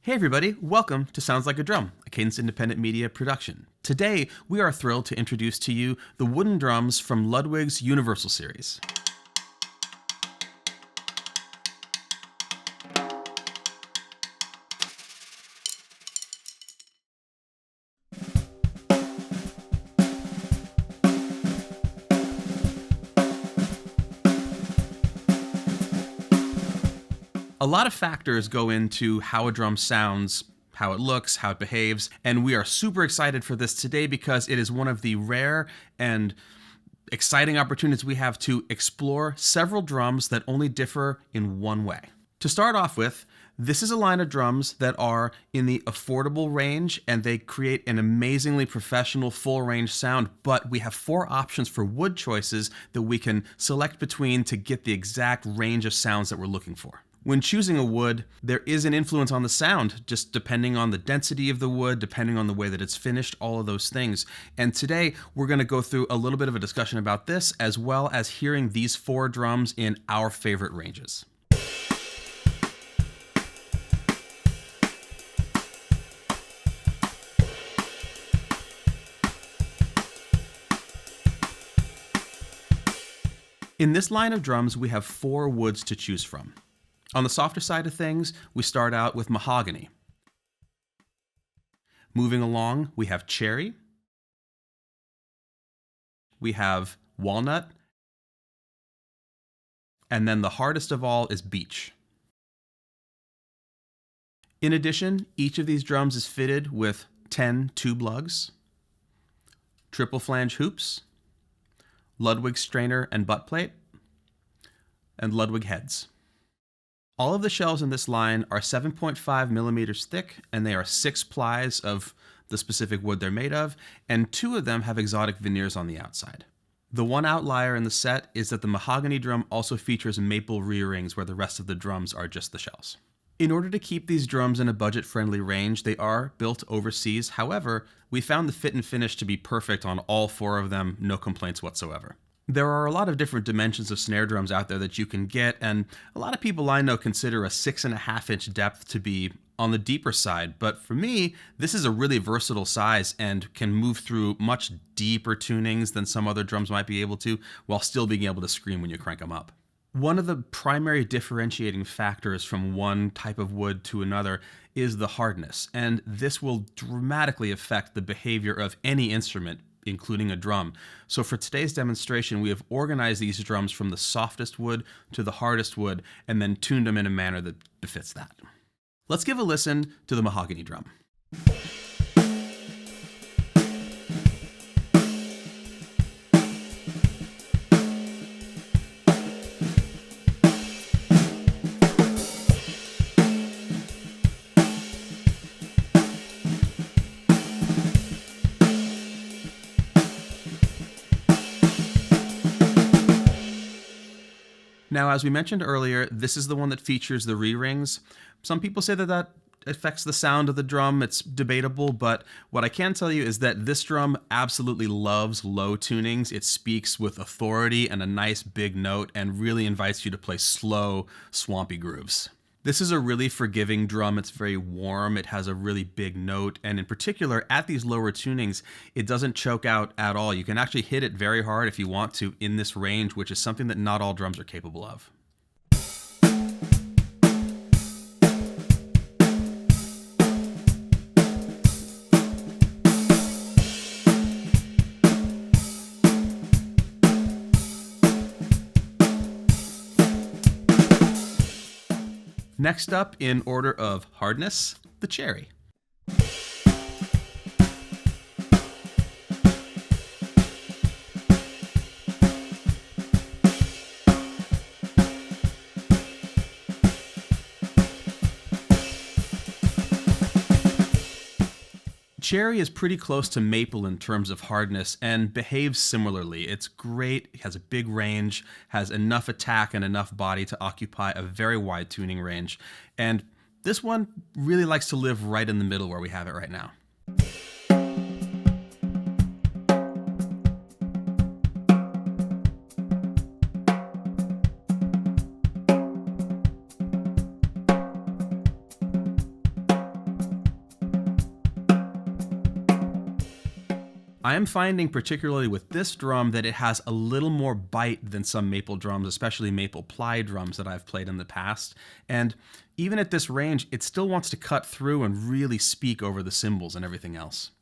Hey everybody, welcome to Sounds Like a Drum, a Cadence Independent Media production. Today, we are thrilled to introduce to you the wooden drums from Ludwig's Universal series. A lot of factors go into how a drum sounds, how it looks, how it behaves, and we are super excited for this today because it is one of the rare and exciting opportunities we have to explore several drums that only differ in one way. To start off with, this is a line of drums that are in the affordable range and they create an amazingly professional full range sound, but we have 4 options for wood choices that we can select between to get the exact range of sounds that we're looking for. When choosing a wood, there is an influence on the sound, just depending on the density of the wood, depending on the way that it's finished, all of those things. And today, we're going to go through a little bit of a discussion about this, as well as hearing these 4 drums in our favorite ranges. In this line of drums, we have 4 woods to choose from. On the softer side of things, we start out with Mahogany. Moving along, we have Cherry. We have Walnut. And then the hardest of all is Beech. In addition, each of these drums is fitted with 10 tube lugs, triple flange hoops, Ludwig strainer and butt plate, and Ludwig heads. All of the shells in this line are 7.5 millimeters thick, and they are 6 plies of the specific wood they're made of, and 2 of them have exotic veneers on the outside. The one outlier in the set is that the Mahogany drum also features maple rear rings where the rest of the drums are just the shells. In order to keep these drums in a budget-friendly range, they are built overseas. However, we found the fit and finish to be perfect on all 4 of them, no complaints whatsoever. There are a lot of different dimensions of snare drums out there that you can get, and a lot of people I know consider a 6.5-inch depth to be on the deeper side, but for me, this is a really versatile size and can move through much deeper tunings than some other drums might be able to, while still being able to scream when you crank them up. One of the primary differentiating factors from one type of wood to another is the hardness, and this will dramatically affect the behavior of any instrument, including a drum. So for today's demonstration, we have organized these drums from the softest wood to the hardest wood and then tuned them in a manner that befits that. Let's give a listen to the Mahogany drum. Now, as we mentioned earlier, this is the one that features the re-rings. Some people say that that affects the sound of the drum. It's debatable, but what I can tell you is that this drum absolutely loves low tunings. It speaks with authority and a nice big note and really invites you to play slow, swampy grooves. This is a really forgiving drum. It's very warm. It has a really big note. And in particular, at these lower tunings, it doesn't choke out at all. You can actually hit it very hard if you want to in this range, which is something that not all drums are capable of. Next up, in order of hardness, the Cherry. Cherry is pretty close to maple in terms of hardness and behaves similarly. It's great, it has a big range, has enough attack and enough body to occupy a very wide tuning range. And this one really likes to live right in the middle where we have it right now. I am finding, particularly with this drum, that it has a little more bite than some maple drums, especially maple ply drums that I've played in the past. And even at this range, it still wants to cut through and really speak over the cymbals and everything else.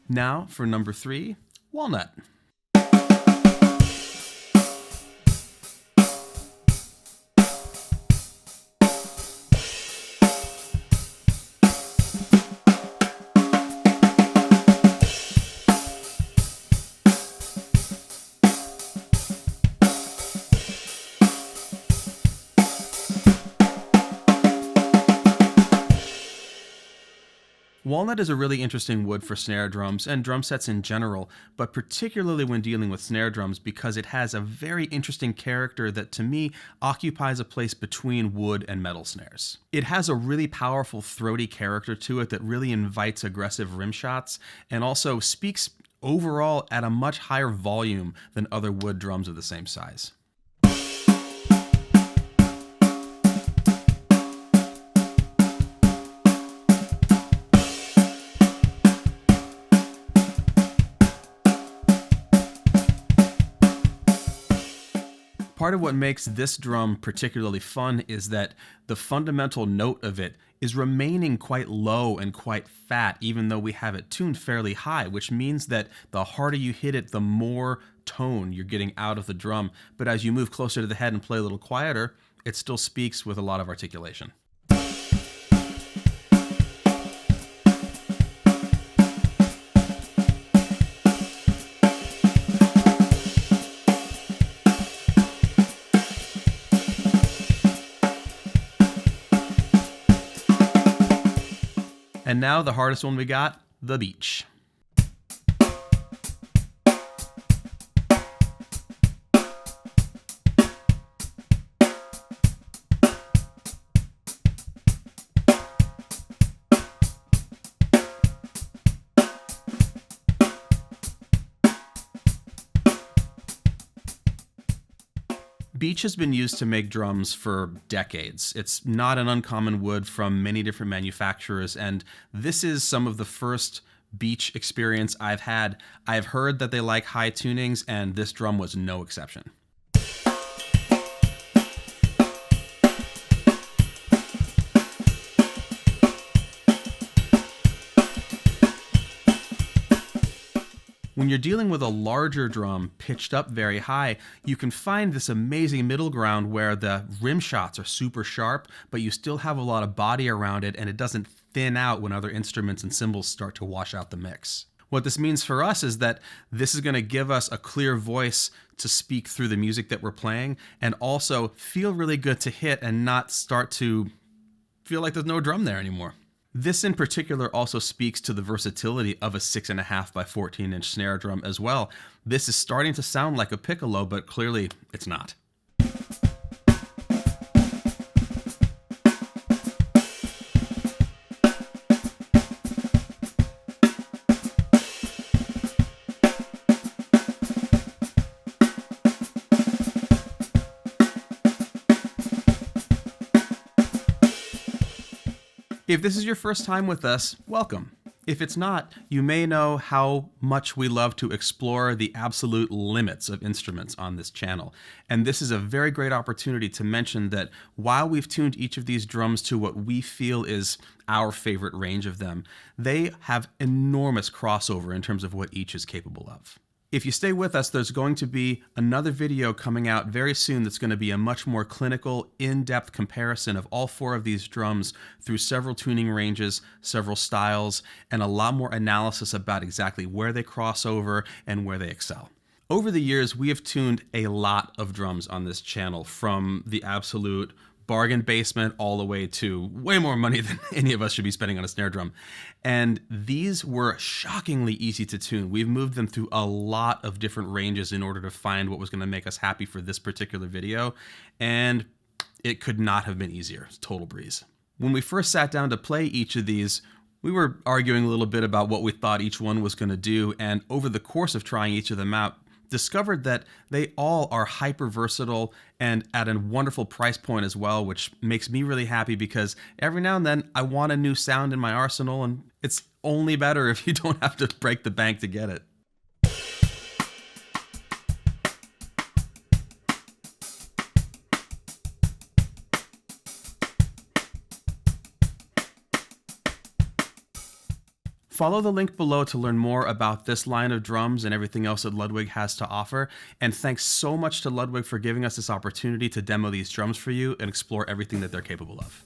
Now for number 3, Walnut. Walnut is a really interesting wood for snare drums and drum sets in general, but particularly when dealing with snare drums because it has a very interesting character that to me occupies a place between wood and metal snares. It has a really powerful throaty character to it that really invites aggressive rim shots and also speaks overall at a much higher volume than other wood drums of the same size. Part of what makes this drum particularly fun is that the fundamental note of it is remaining quite low and quite fat, even though we have it tuned fairly high, which means that the harder you hit it, the more tone you're getting out of the drum. But as you move closer to the head and play a little quieter, it still speaks with a lot of articulation. And now the hardest one we got, the Beech. Beech has been used to make drums for decades. It's not an uncommon wood from many different manufacturers, and this is some of the first Beech experience I've had. I've heard that they like high tunings, and this drum was no exception. When you're dealing with a larger drum pitched up very high, you can find this amazing middle ground where the rim shots are super sharp, but you still have a lot of body around it and it doesn't thin out when other instruments and cymbals start to wash out the mix. What this means for us is that this is going to give us a clear voice to speak through the music that we're playing and also feel really good to hit and not start to feel like there's no drum there anymore. This in particular also speaks to the versatility of a 6.5 by 14 inch snare drum as well. This is starting to sound like a piccolo, but clearly it's not. If this is your first time with us, welcome. If it's not, you may know how much we love to explore the absolute limits of instruments on this channel. And this is a very great opportunity to mention that while we've tuned each of these drums to what we feel is our favorite range of them, they have enormous crossover in terms of what each is capable of. If you stay with us, there's going to be another video coming out very soon that's going to be a much more clinical, in-depth comparison of all 4 of these drums through several tuning ranges, several styles, and a lot more analysis about exactly where they cross over and where they excel. Over the years, we have tuned a lot of drums on this channel, from the absolute bargain basement all the way to way more money than any of us should be spending on a snare drum. And these were shockingly easy to tune. We've moved them through a lot of different ranges in order to find what was going to make us happy for this particular video. And it could not have been easier. It's a total breeze. When we first sat down to play each of these, we were arguing a little bit about what we thought each one was going to do, and over the course of trying each of them out, discovered that they all are hyper versatile and at a wonderful price point as well, which makes me really happy because every now and then I want a new sound in my arsenal, and it's only better if you don't have to break the bank to get it. Follow the link below to learn more about this line of drums and everything else that Ludwig has to offer. And thanks so much to Ludwig for giving us this opportunity to demo these drums for you and explore everything that they're capable of.